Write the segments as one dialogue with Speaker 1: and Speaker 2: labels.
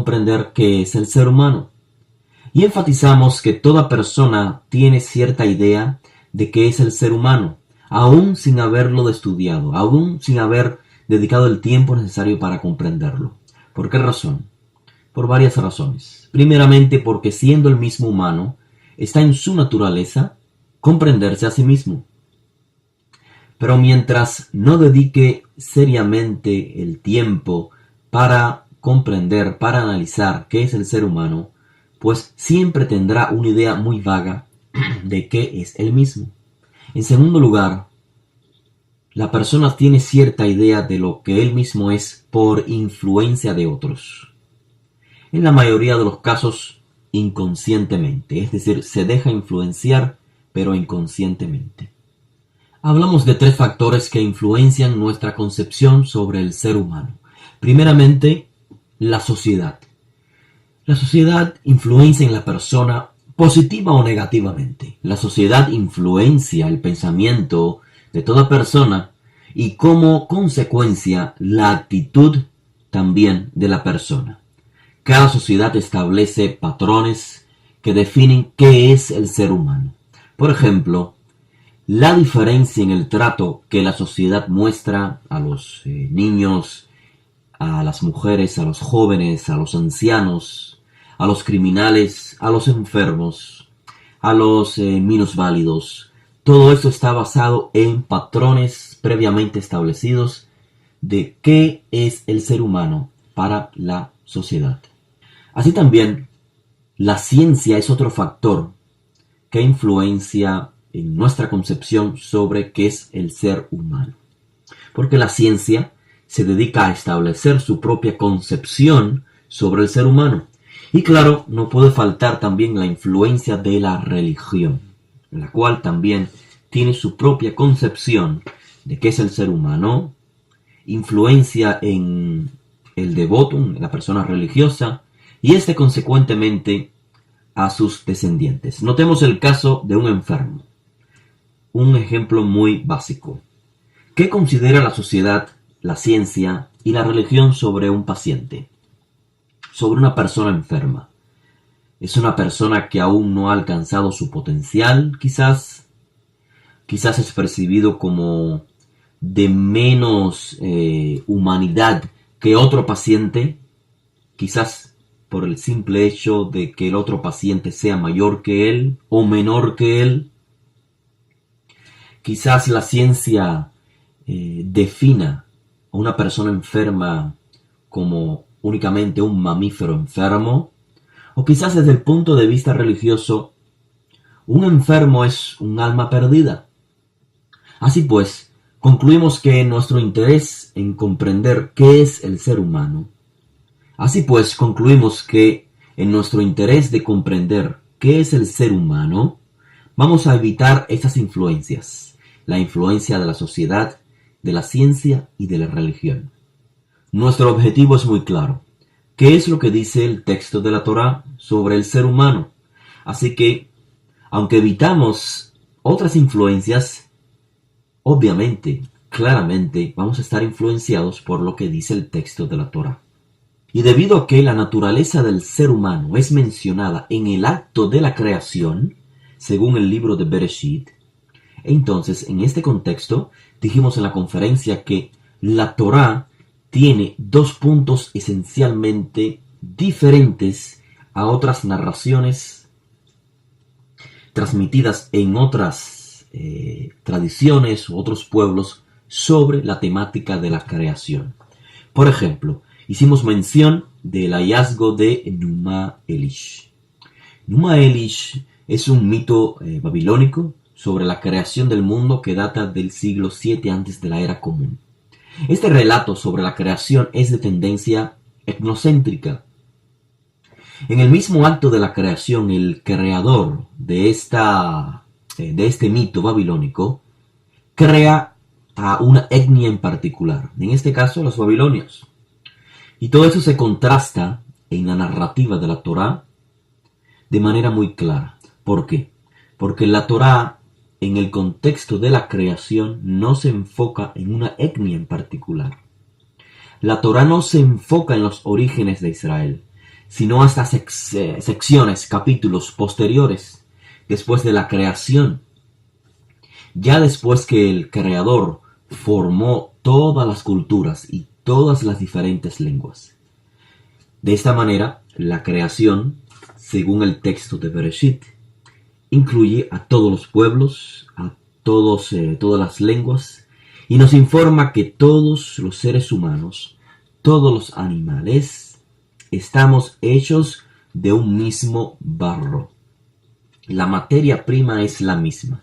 Speaker 1: comprender qué es el ser humano. Y enfatizamos que toda persona tiene cierta idea de qué es el ser humano, aún sin haberlo estudiado, aún sin haber dedicado el tiempo necesario para comprenderlo. ¿Por qué razón? Por varias razones. Primeramente, porque siendo el mismo humano, está en su naturaleza comprenderse a sí mismo. Pero mientras no dedique seriamente el tiempo para comprender, para analizar qué es el ser humano, pues siempre tendrá una idea muy vaga de qué es él mismo. En segundo lugar, la persona tiene cierta idea de lo que él mismo es por influencia de otros. En la mayoría de los casos, inconscientemente, es decir, se deja influenciar, pero inconscientemente. Hablamos de 3 factores que influencian nuestra concepción sobre el ser humano. Primeramente, la sociedad. La sociedad influencia en la persona positiva o negativamente. La sociedad influencia el pensamiento de toda persona y como consecuencia la actitud también de la persona. Cada sociedad establece patrones que definen qué es el ser humano. Por ejemplo, la diferencia en el trato que la sociedad muestra a los niños, a las mujeres, a los jóvenes, a los ancianos, a los criminales, a los enfermos, a los minusválidos. Todo esto está basado en patrones previamente establecidos de qué es el ser humano para la sociedad. Así también, la ciencia es otro factor que influencia en nuestra concepción sobre qué es el ser humano. Porque la ciencia se dedica a establecer su propia concepción sobre el ser humano. Y claro, no puede faltar también la influencia de la religión, la cual también tiene su propia concepción de qué es el ser humano, influencia en el devoto, en la persona religiosa, y consecuentemente a sus descendientes. Notemos el caso de un enfermo. Un ejemplo muy básico. ¿Qué considera la sociedad, la ciencia y la religión sobre un paciente? Sobre una persona enferma. ¿Es una persona que aún no ha alcanzado su potencial, quizás? Quizás es percibido como de menos humanidad que otro paciente. Quizás por el simple hecho de que el otro paciente sea mayor que él o menor que él. Quizás la ciencia defina a una persona enferma como únicamente un mamífero enfermo, o quizás desde el punto de vista religioso, un enfermo es un alma perdida. Así pues, concluimos que nuestro interés en comprender qué es el ser humano, así pues, concluimos que en nuestro interés de comprender qué es el ser humano, vamos a evitar esas influencias. La influencia de la sociedad, de la ciencia y de la religión. Nuestro objetivo es muy claro. ¿Qué es lo que dice el texto de la Torá sobre el ser humano? Así que, aunque evitamos otras influencias, obviamente, claramente, vamos a estar influenciados por lo que dice el texto de la Torá. Y debido a que la naturaleza del ser humano es mencionada en el acto de la creación, según el libro de Bereshit, entonces, en este contexto, dijimos en la conferencia que la Torá tiene 2 puntos esencialmente diferentes a otras narraciones transmitidas en otras tradiciones u otros pueblos sobre la temática de la creación. Por ejemplo, hicimos mención del hallazgo de Numa Elish. Numa Elish es un mito babilónico sobre la creación del mundo que data del siglo VII antes de la era común. Este relato sobre la creación es de tendencia etnocéntrica. En el mismo acto de la creación, el creador de este mito babilónico crea a una etnia en particular, en este caso los babilonios. Y todo eso se contrasta en la narrativa de la Torá de manera muy clara. ¿Por qué? Porque la Torá, en el contexto de la creación, no se enfoca en una etnia en particular. La Torá no se enfoca en los orígenes de Israel, sino hasta secciones, capítulos posteriores, después de la creación. Ya después que el Creador formó todas las culturas y todas las diferentes lenguas. De esta manera, la creación, según el texto de Bereshit, incluye a todos los pueblos, a todas las lenguas, y nos informa que todos los seres humanos, todos los animales, estamos hechos de un mismo barro. La materia prima es la misma.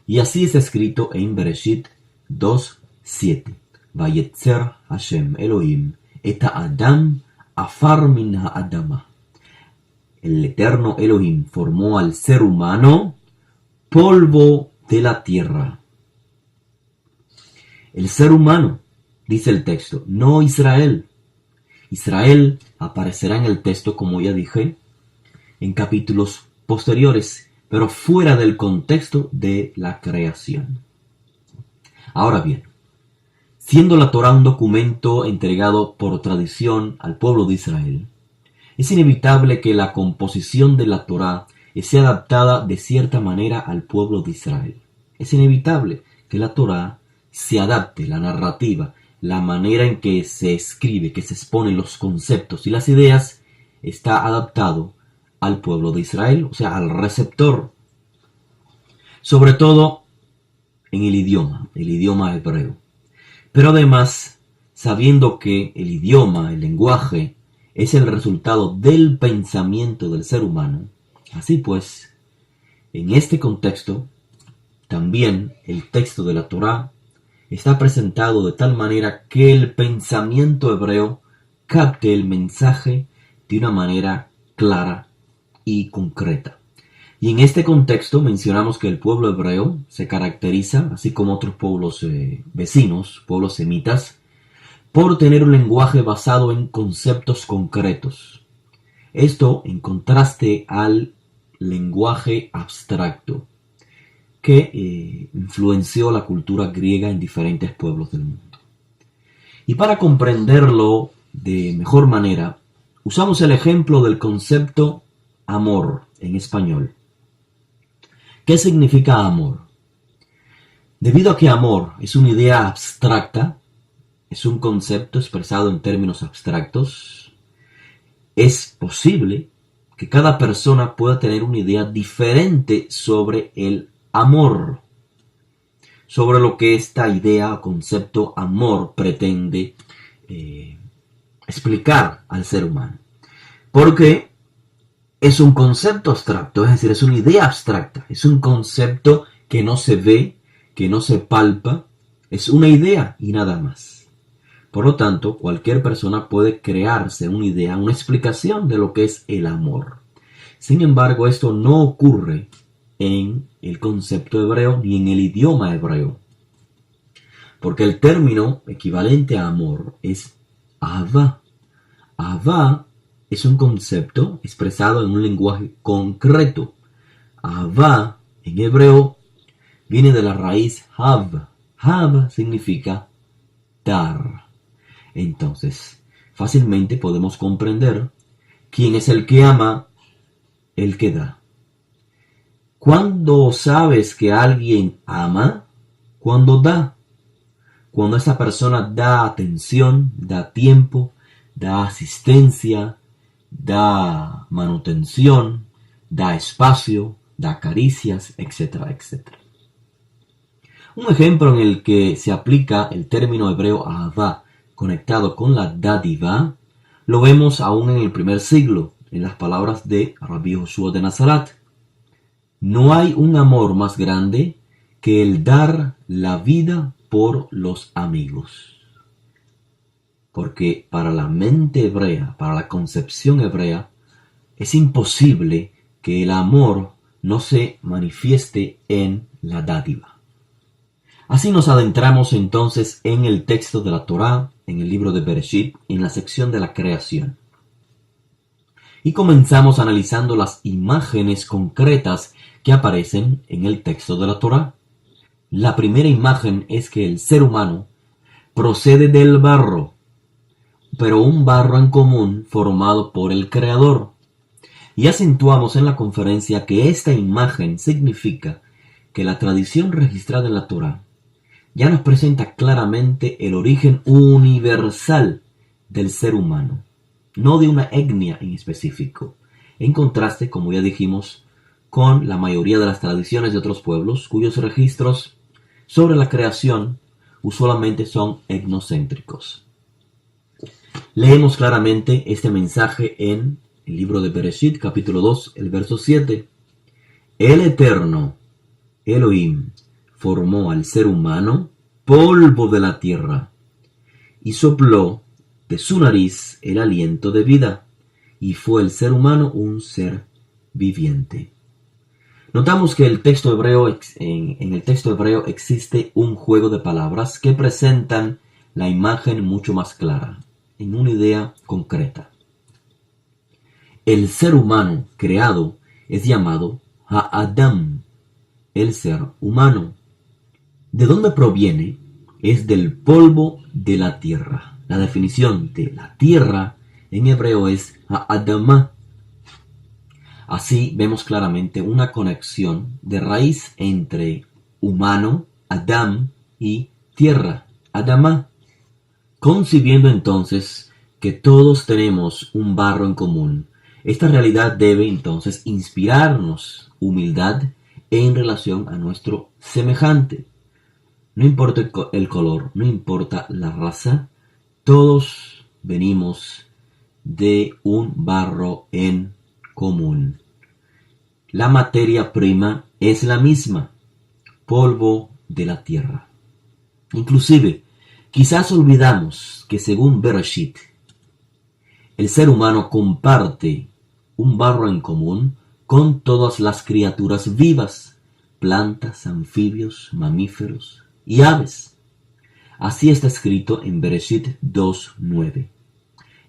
Speaker 1: Y así es escrito en Bereshit 2:7. Vayetzer Hashem Elohim et Adam afar min ha'adama. El eterno Elohim formó al ser humano polvo de la tierra. El ser humano, dice el texto, no Israel. Israel aparecerá en el texto, como ya dije, en capítulos posteriores, pero fuera del contexto de la creación. Ahora bien, siendo la Torá un documento entregado por tradición al pueblo de Israel, es inevitable que la composición de la Torá sea adaptada de cierta manera al pueblo de Israel. Es inevitable que la Torá se adapte, la narrativa, la manera en que se escribe, que se exponen los conceptos y las ideas, está adaptado al pueblo de Israel, o sea, al receptor. Sobre todo en el idioma hebreo. Pero además, sabiendo que el idioma, el lenguaje, es el resultado del pensamiento del ser humano, así pues, en este contexto, también el texto de la Torá está presentado de tal manera que el pensamiento hebreo capte el mensaje de una manera clara y concreta. Y en este contexto mencionamos que el pueblo hebreo se caracteriza, así como otros pueblos vecinos, pueblos semitas, por tener un lenguaje basado en conceptos concretos. Esto en contraste al lenguaje abstracto que influenció la cultura griega en diferentes pueblos del mundo. Y para comprenderlo de mejor manera, usamos el ejemplo del concepto amor en español. ¿Qué significa amor? Debido a que amor es una idea abstracta, es un concepto expresado en términos abstractos, es posible que cada persona pueda tener una idea diferente sobre el amor, sobre lo que esta idea o concepto amor pretende explicar al ser humano. Porque es un concepto abstracto, es decir, es una idea abstracta, es un concepto que no se ve, que no se palpa, es una idea y nada más. Por lo tanto, cualquier persona puede crearse una idea, una explicación de lo que es el amor. Sin embargo, esto no ocurre en el concepto hebreo ni en el idioma hebreo. Porque el término equivalente a amor es Ahava. Ahava es un concepto expresado en un lenguaje concreto. Ahava en hebreo viene de la raíz Hav. Hav significa dar. Entonces, fácilmente podemos comprender quién es el que ama, el que da. ¿Cuándo sabes que alguien ama? Cuando da. Cuando esa persona da atención, da tiempo, da asistencia, da manutención, da espacio, da caricias, etcétera, etcétera. Un ejemplo en el que se aplica el término hebreo Ahava conectado con la dádiva, lo vemos aún en el primer siglo, en las palabras de Rabbi Joshua de Nazaret. No hay un amor más grande que el dar la vida por los amigos. Porque para la mente hebrea, para la concepción hebrea, es imposible que el amor no se manifieste en la dádiva. Así nos adentramos entonces en el texto de la Torá, en el libro de Bereshit, en la sección de la creación. Y comenzamos analizando las imágenes concretas que aparecen en el texto de la Torá. La primera imagen es que el ser humano procede del barro, pero un barro en común formado por el Creador. Y acentuamos en la conferencia que esta imagen significa que la tradición registrada en la Torá ya nos presenta claramente el origen universal del ser humano, no de una etnia en específico, en contraste, como ya dijimos, con la mayoría de las tradiciones de otros pueblos cuyos registros sobre la creación usualmente son etnocéntricos. Leemos claramente este mensaje en el libro de Bereshit, capítulo 2, el verso 7. El Eterno, Elohim, formó al ser humano polvo de la tierra y sopló de su nariz el aliento de vida, y fue el ser humano un ser viviente. Notamos que en el texto hebreo existe un juego de palabras que presentan la imagen mucho más clara, en una idea concreta. El ser humano creado es llamado Ha'adam, el ser humano. ¿De dónde proviene? Es del polvo de la tierra. La definición de la tierra en hebreo es Ha'adamah. Así vemos claramente una conexión de raíz entre humano, Adam, y tierra, Adamá, concibiendo entonces que todos tenemos un barro en común. Esta realidad debe entonces inspirarnos humildad en relación a nuestro semejante. No importa el color, no importa la raza, todos venimos de un barro en común. La materia prima es la misma, polvo de la tierra. Inclusive, quizás olvidamos que según Bereshit, el ser humano comparte un barro en común con todas las criaturas vivas, plantas, anfibios, mamíferos y aves. Así está escrito en Bereshit 2:9.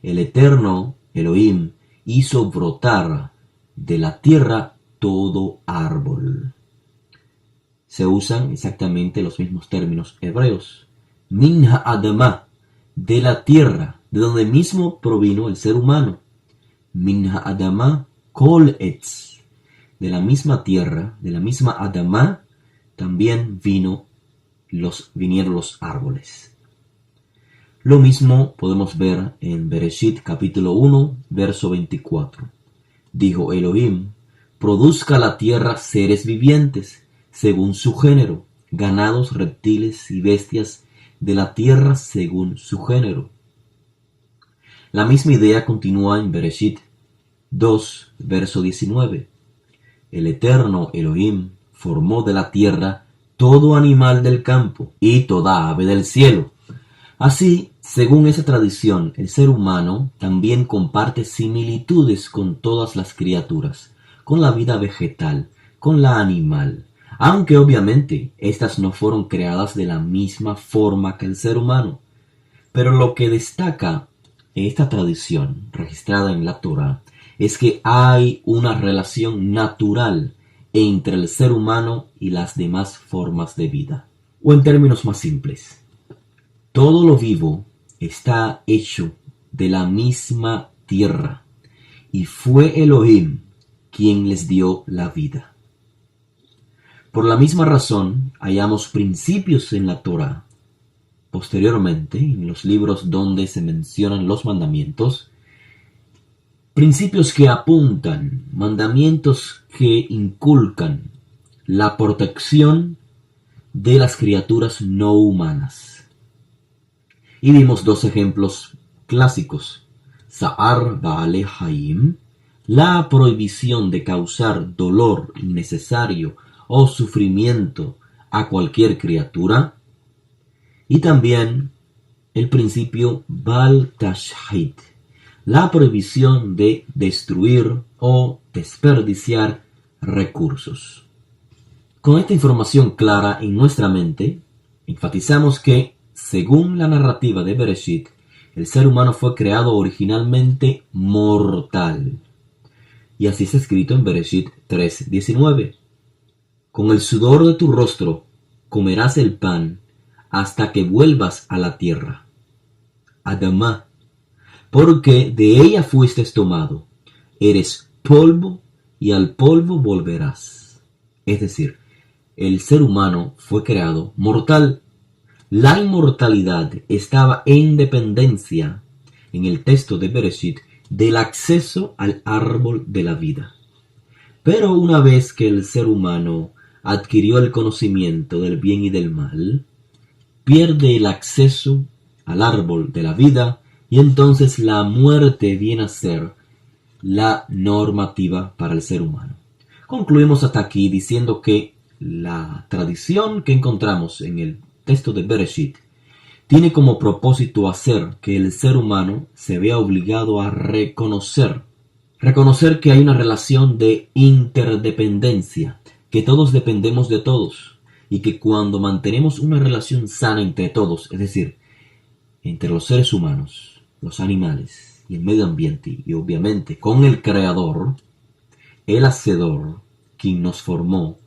Speaker 1: El Eterno, Elohim, hizo brotar de la tierra todo árbol. Se usan exactamente los mismos términos hebreos. Min ha'adamah, de la tierra, de donde mismo provino el ser humano. Min ha'adamah kol etz, de la misma tierra, de la misma Adamá, también vinieron los árboles. Lo mismo podemos ver en Bereshit capítulo 1, verso 24. Dijo Elohim: produzca la tierra seres vivientes, según su género, ganados, reptiles y bestias de la tierra según su género. La misma idea continúa en Bereshit 2, verso 19. El Eterno Elohim formó de la tierra todo animal del campo y toda ave del cielo. Así, según esa tradición, el ser humano también comparte similitudes con todas las criaturas, con la vida vegetal, con la animal, aunque obviamente éstas no fueron creadas de la misma forma que el ser humano. Pero lo que destaca esta tradición registrada en la Torá es que hay una relación natural entre el ser humano y las demás formas de vida. O en términos más simples, todo lo vivo está hecho de la misma tierra y fue Elohim quien les dio la vida. Por la misma razón, hallamos principios en la Torá. Posteriormente, en los libros donde se mencionan los mandamientos, principios que apuntan, mandamientos que inculcan la protección de las criaturas no humanas. Y vimos dos ejemplos clásicos: Sa'ar Ba'ale Hayim, la prohibición de causar dolor innecesario o sufrimiento a cualquier criatura, y también el principio Bal Tashhit, la prohibición de destruir o desperdiciar recursos. Con esta información clara en nuestra mente, enfatizamos que, según la narrativa de Bereshit, el ser humano fue creado originalmente mortal. Y así está escrito en Bereshit 3:19. Con el sudor de tu rostro comerás el pan hasta que vuelvas a la tierra, Adamá, porque de ella fuiste tomado. Eres polvo y al polvo volverás. Es decir, el ser humano fue creado mortal. La inmortalidad estaba en dependencia, en el texto de Bereshit, del acceso al árbol de la vida. Pero una vez que el ser humano adquirió el conocimiento del bien y del mal, pierde el acceso al árbol de la vida y entonces la muerte viene a ser la normativa para el ser humano. Concluimos hasta aquí diciendo que la tradición que encontramos en el texto de Bereshit tiene como propósito hacer que el ser humano se vea obligado a reconocer que hay una relación de interdependencia, que todos dependemos de todos y que cuando mantenemos una relación sana entre todos, es decir, entre los seres humanos, los animales y el medio ambiente y obviamente con el Creador, el Hacedor, quien nos formó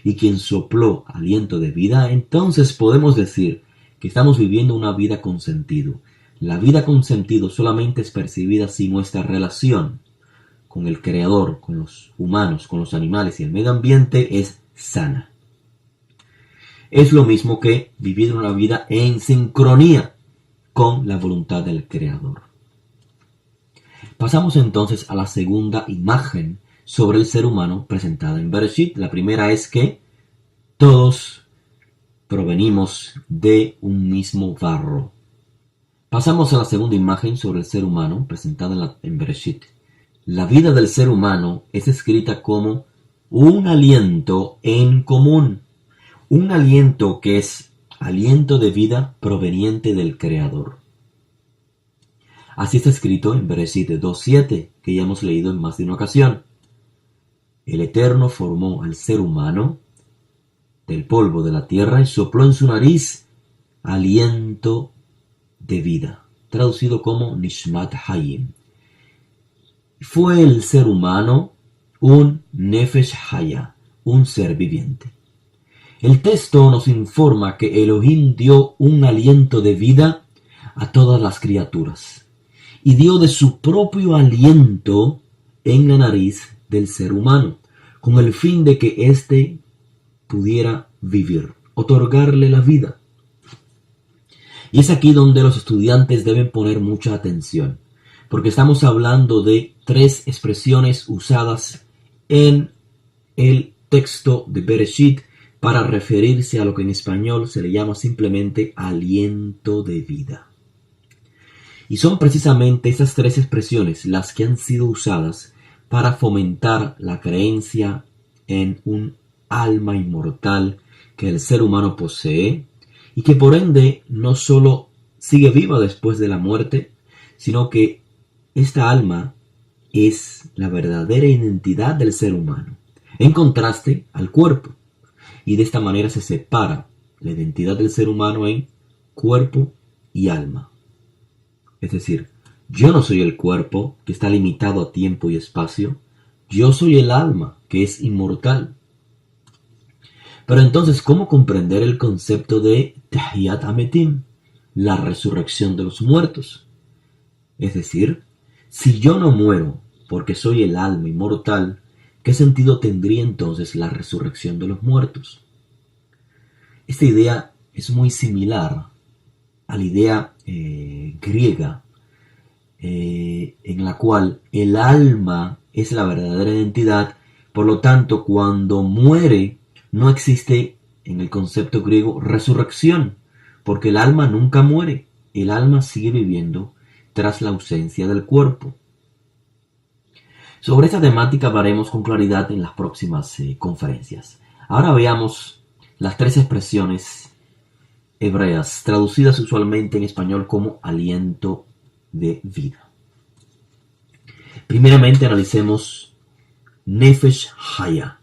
Speaker 1: y quien sopló aliento de vida, entonces podemos decir que estamos viviendo una vida con sentido. La vida con sentido solamente es percibida si nuestra relación con el Creador, con los humanos, con los animales y el medio ambiente es sana. Es lo mismo que vivir una vida en sincronía con la voluntad del Creador. Pasamos entonces a la segunda imagen sobre el ser humano presentada en Bereshit. La primera es que todos provenimos de un mismo barro. Pasamos a la segunda imagen sobre el ser humano presentada en Bereshit. La vida del ser humano es escrita como un aliento en común, un aliento que es aliento de vida proveniente del Creador. Así está escrito en Bereshit 2:7, que ya hemos leído en más de una ocasión. El Eterno formó al ser humano del polvo de la tierra y sopló en su nariz aliento de vida, traducido como Nishmat Hayim. Fue el ser humano un Nefesh Haya, un ser viviente. El texto nos informa que Elohim dio un aliento de vida a todas las criaturas y dio de su propio aliento en la nariz del ser humano, con el fin de que éste pudiera vivir, otorgarle la vida. Y es aquí donde los estudiantes deben poner mucha atención, porque estamos hablando de tres expresiones usadas en el texto de Bereshit para referirse a lo que en español se le llama simplemente aliento de vida. Y son precisamente esas tres expresiones las que han sido usadas para fomentar la creencia en un alma inmortal que el ser humano posee y que por ende no solo sigue viva después de la muerte, sino que esta alma es la verdadera identidad del ser humano, en contraste al cuerpo. Y de esta manera se separa la identidad del ser humano en cuerpo y alma. Es decir, yo no soy el cuerpo que está limitado a tiempo y espacio, yo soy el alma que es inmortal. Pero entonces, ¿cómo comprender el concepto de Tehiyat Ametim, la resurrección de los muertos? Es decir, si yo no muero porque soy el alma inmortal, ¿qué sentido tendría entonces la resurrección de los muertos? Esta idea es muy similar a la idea griega, en la cual el alma es la verdadera identidad. Por lo tanto, cuando muere, no existe en el concepto griego resurrección, porque el alma nunca muere, el alma sigue viviendo tras la ausencia del cuerpo. Sobre esta temática hablaremos con claridad en las próximas conferencias. Ahora veamos las tres expresiones hebreas, traducidas usualmente en español como aliento de vida. Primeramente analicemos Nefesh Haya,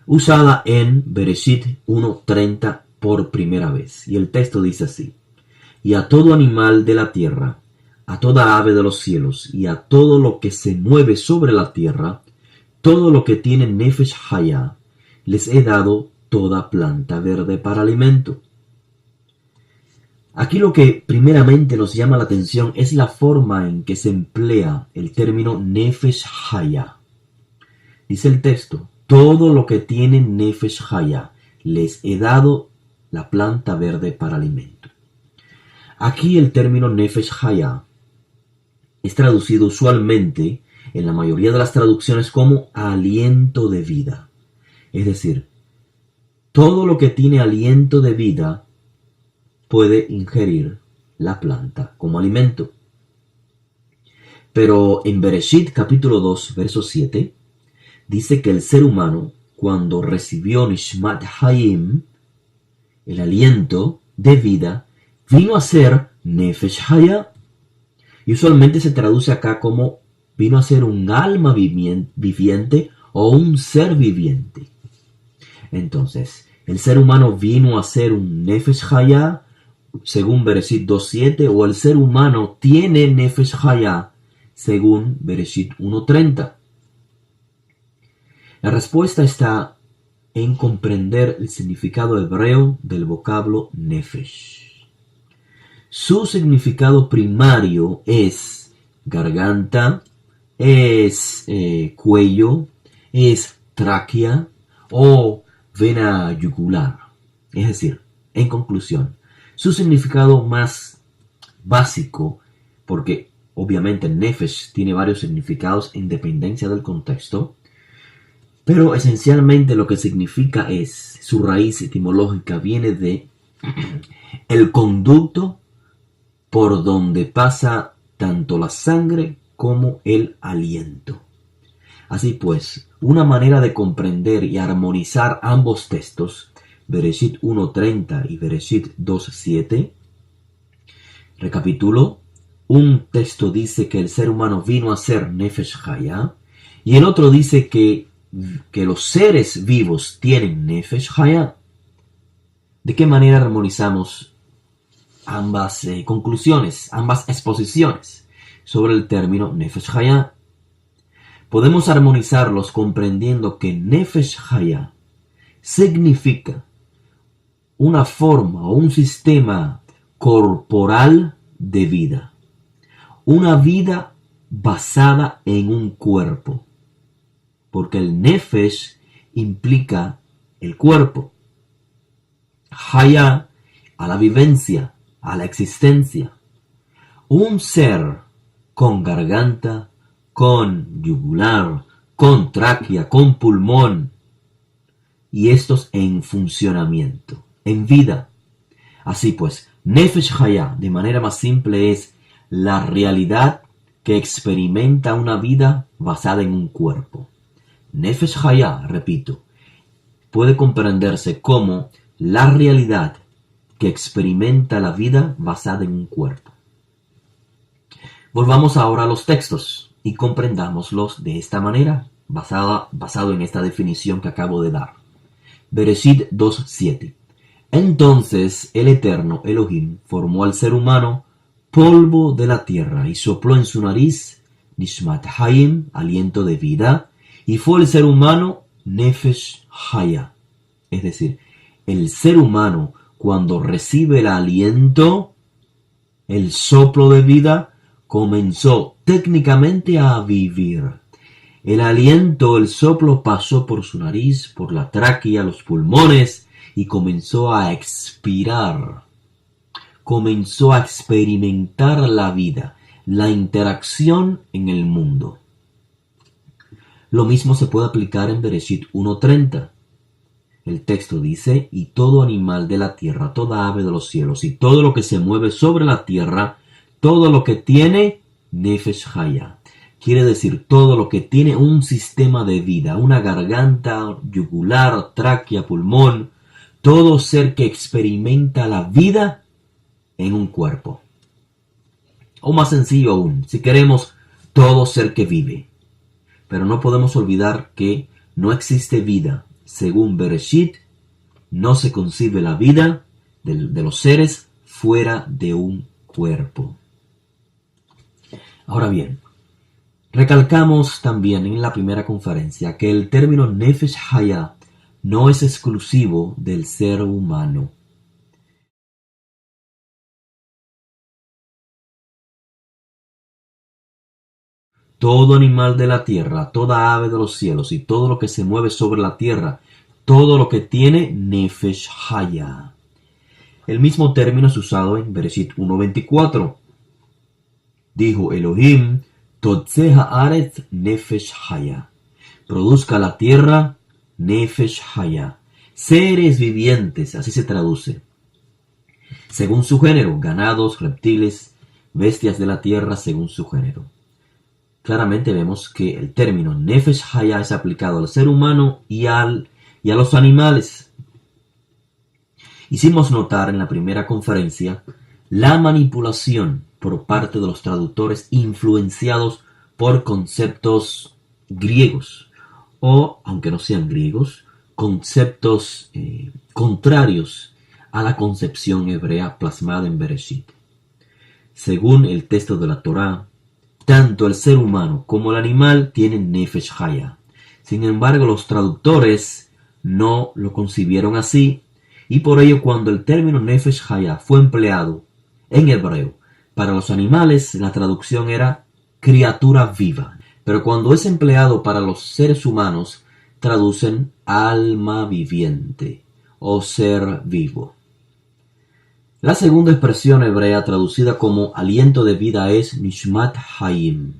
Speaker 1: usada en Bereshit 1:30 por primera vez. Y el texto dice así: y a todo animal de la tierra, a toda ave de los cielos, y a todo lo que se mueve sobre la tierra, todo lo que tiene Nefesh Haya, les he dado toda planta verde para alimento. Aquí lo que primeramente nos llama la atención es la forma en que se emplea el término Nefesh Haya. Dice el texto, todo lo que tiene Nefesh Haya les he dado la planta verde para alimento. Aquí el término Nefesh Haya es traducido usualmente en la mayoría de las traducciones como aliento de vida. Es decir, todo lo que tiene aliento de vida puede ingerir la planta como alimento. Pero en Bereshit capítulo 2, verso 7, dice que el ser humano, cuando recibió Nishmat Hayim, el aliento de vida, vino a ser Nefesh Haya. Y usualmente se traduce acá como vino a ser un alma viviente o un ser viviente. Entonces, el ser humano vino a ser un Nefesh Haya, según Bereshit 2.7, o el ser humano tiene Nefesh Haya, según Bereshit 1.30. La respuesta está en comprender el significado hebreo del vocablo Nefesh. Su significado primario es garganta, es cuello, es tráquea o vena yugular. Es decir, en conclusión, su significado más básico, porque obviamente Nefesh tiene varios significados en dependencia del contexto, pero esencialmente lo que significa es, su raíz etimológica viene de el conducto por donde pasa tanto la sangre como el aliento. Así pues, una manera de comprender y armonizar ambos textos, Bereshit 1.30 y Bereshit 2.7, recapitulo, un texto dice que el ser humano vino a ser Nefesh Haya, y el otro dice que los seres vivos tienen Nefesh Haya. ¿De qué manera armonizamos ambas conclusiones, ambas exposiciones sobre el término Nefesh Haya? Podemos armonizarlos comprendiendo que Nefesh Haya significa una forma o un sistema corporal de vida. Una vida basada en un cuerpo. Porque el Nefesh implica el cuerpo. Haya a la vivencia, a la existencia. Un ser con garganta, con yugular, con tráquea, con pulmón, y estos en funcionamiento, en vida. Así pues, Nefesh Haya, de manera más simple, es la realidad que experimenta una vida basada en un cuerpo. Nefesh Haya, repito, puede comprenderse como la realidad que experimenta la vida basada en un cuerpo. Volvamos ahora a los textos y comprendámoslos de esta manera, basado en esta definición que acabo de dar. Bereshit 2.7. Entonces el Eterno Elohim formó al ser humano polvo de la tierra y sopló en su nariz Nishmat Hayim, aliento de vida, y fue el ser humano Nefesh Haya. Es decir, el ser humano cuando recibe el aliento, el soplo de vida, comenzó técnicamente a vivir. El aliento, el soplo pasó por su nariz, por la tráquea, los pulmones y comenzó a expirar. Comenzó a experimentar la vida, la interacción en el mundo. Lo mismo se puede aplicar en Bereshit 1.30. El texto dice, y todo animal de la tierra, toda ave de los cielos, y todo lo que se mueve sobre la tierra, todo lo que tiene Nefesh Haya. Quiere decir, todo lo que tiene un sistema de vida, una garganta, yugular, tráquea, pulmón, todo ser que experimenta la vida en un cuerpo. O más sencillo aún, si queremos, todo ser que vive. Pero no podemos olvidar que no existe vida. Según Bereshit, no se concibe la vida de los seres fuera de un cuerpo. Ahora bien, recalcamos también en la primera conferencia que el término Nefesh Haya no es exclusivo del ser humano. todo animal de la tierra, toda ave de los cielos y todo lo que se mueve sobre la tierra, todo lo que tiene Nefesh Haya. El mismo término es usado en Bereshit 1:24. Dijo Elohim, Totzeh haaretz Nefesh Haya. Produzca la tierra Nefesh Haya. Seres vivientes, así se traduce. Según su género, ganados, reptiles, bestias de la tierra según su género. Claramente vemos que el término Nefesh Haya es aplicado al ser humano y a los animales. Hicimos notar en la primera conferencia la manipulación por parte de los traductores influenciados por conceptos griegos o, aunque no sean griegos, conceptos contrarios a la concepción hebrea plasmada en Bereshit. Según el texto de la Torá, tanto el ser humano como el animal tienen Nefesh Haya. Sin embargo, los traductores no lo concibieron así, y por ello cuando el término Nefesh Haya fue empleado en hebreo para los animales, la traducción era criatura viva. Pero cuando es empleado para los seres humanos, traducen alma viviente o ser vivo. La segunda expresión hebrea traducida como aliento de vida es Nishmat Hayim.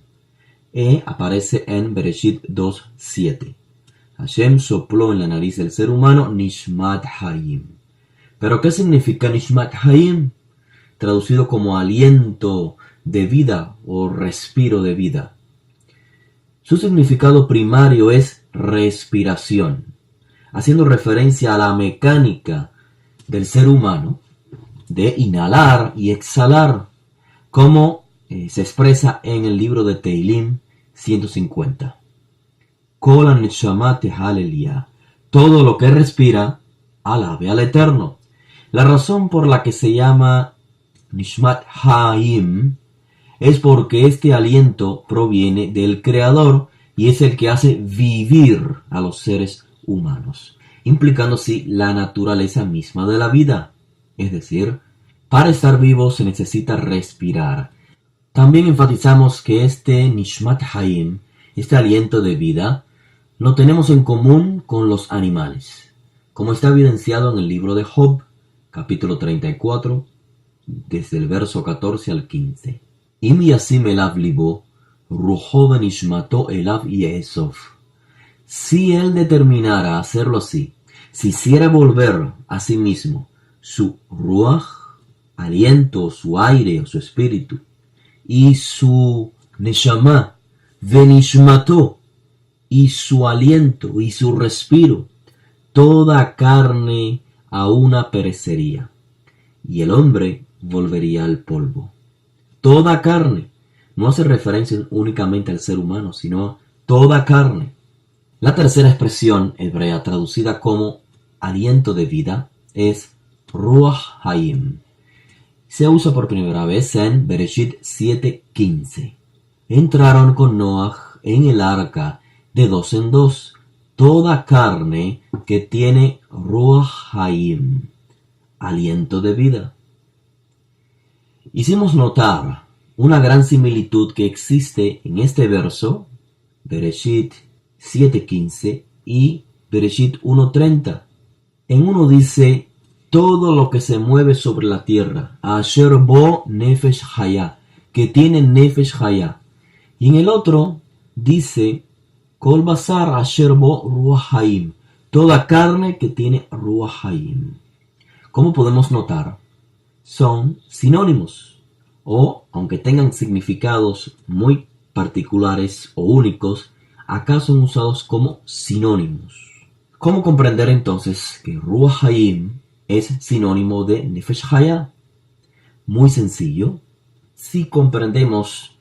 Speaker 1: Aparece en Bereshit 2:7. Hashem sopló en la nariz del ser humano Nishmat Hayim. ¿Pero qué significa Nishmat Hayim? Traducido como aliento de vida o respiro de vida. Su significado primario es respiración, haciendo referencia a la mecánica del ser humano de inhalar y exhalar, como se expresa en el libro de Teilim 150. Kol ha-neshama tehalel, todo lo que respira, alabe al Eterno. La razón por la que se llama Nishmat Hayim es porque este aliento proviene del Creador y es el que hace vivir a los seres humanos, implicando así la naturaleza misma de la vida. Es decir, para estar vivo se necesita respirar. También enfatizamos que este Nishmat Hayim, este aliento de vida, lo tenemos en común con los animales, como está evidenciado en el libro de Job, capítulo 34, desde el verso 14 al 15. Im yasim elav libo, rujo benishmato elav yesov. Si él determinara hacerlo así, si hiciera volver a sí mismo su ruach, aliento, su aire o su espíritu, y su neshama, venishmato, y su aliento y su respiro, toda carne a una perecería, y el hombre volvería al polvo. Toda carne, no hace referencia únicamente al ser humano, sino toda carne. La tercera expresión hebrea traducida como aliento de vida es Ruach Hayim. Se usa por primera vez en Bereshit 7:15. Entraron con Noach en el arca de 2 en 2, toda carne que tiene Ruach Hayim, aliento de vida. Hicimos notar una gran similitud que existe en este verso, Bereshit 7:15 y Bereshit 1:30. En uno dice, todo lo que se mueve sobre la tierra, Asher bo nefesh haya, que tiene nefesh haya. Y en el otro dice, Kol basar asher bo ruach hayim, toda carne que tiene ruach hayim. Como podemos notar, son sinónimos, o aunque tengan significados muy particulares o únicos, acá son usados como sinónimos. ¿Cómo comprender entonces que Ruach Hayim es sinónimo de Nefesh Haya? Muy sencillo. Si comprendemos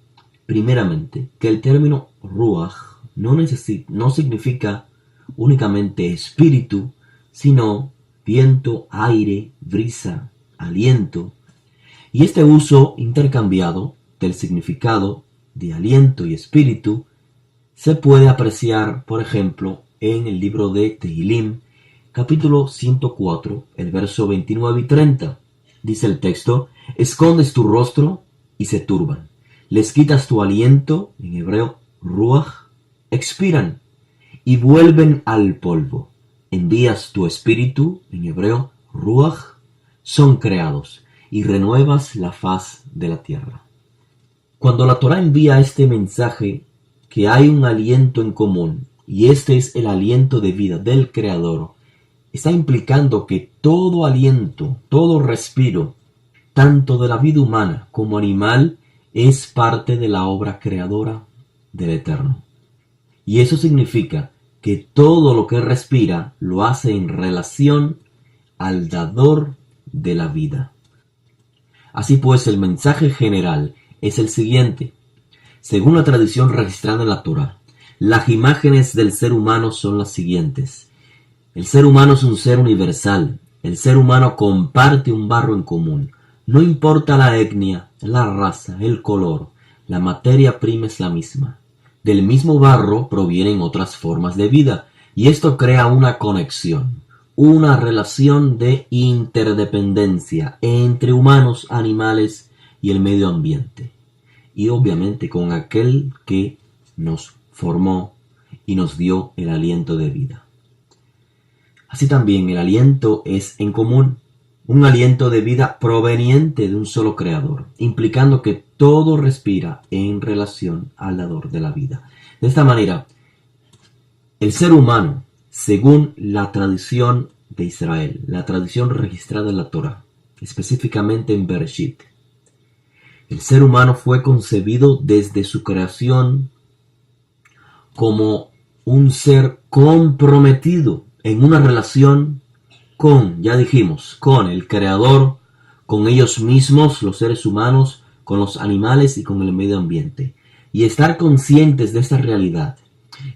Speaker 1: primeramente que el término Ruach no significa únicamente espíritu, sino viento, aire, brisa, aliento. Y este uso intercambiado del significado de aliento y espíritu se puede apreciar, por ejemplo, en el libro de Tehilim, capítulo 104, el verso 29 y 30. Dice el texto, escondes tu rostro y se turban. Les quitas tu aliento, en hebreo, ruach, expiran y vuelven al polvo. Envías tu espíritu, en hebreo, ruach, son creados y renuevas la faz de la tierra. Cuando la Torá envía este mensaje, que hay un aliento en común, y este es el aliento de vida del Creador, está implicando que todo aliento, todo respiro, tanto de la vida humana como animal, es parte de la obra creadora del Eterno. Y eso significa que todo lo que respira lo hace en relación al dador de la vida. Así pues, el mensaje general es el siguiente. Según la tradición registrada en la Torá, las imágenes del ser humano son las siguientes. El ser humano es un ser universal. El ser humano comparte un barro en común. No importa la etnia, la raza, el color, la materia prima es la misma. Del mismo barro provienen otras formas de vida, y esto crea una conexión, una relación de interdependencia entre humanos, animales y el medio ambiente. Y obviamente con aquel que nos formó y nos dio el aliento de vida. Así también el aliento es en común, un aliento de vida proveniente de un solo creador, implicando que todo respira en relación al dador de la vida. De esta manera, el ser humano, según la tradición de Israel, la tradición registrada en la Torá, específicamente en Bereshit, el ser humano fue concebido desde su creación como un ser comprometido en una relación con, ya dijimos, con el Creador, con ellos mismos, los seres humanos, con los animales y con el medio ambiente. Y estar conscientes de esta realidad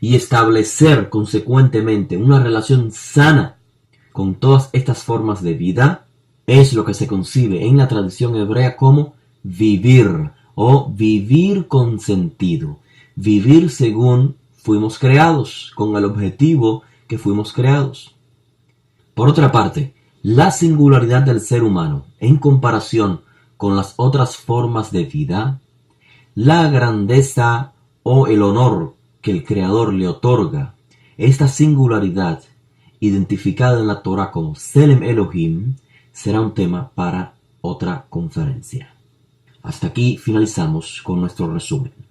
Speaker 1: y establecer consecuentemente una relación sana con todas estas formas de vida es lo que se concibe en la tradición hebrea como vivir o vivir con sentido. Vivir según fuimos creados, con el objetivo que fuimos creados. Por otra parte, la singularidad del ser humano en comparación con las otras formas de vida, la grandeza o el honor que el Creador le otorga, esta singularidad, identificada en la Torá como Selem Elohim, será un tema para otra conferencia. Hasta aquí finalizamos con nuestro resumen.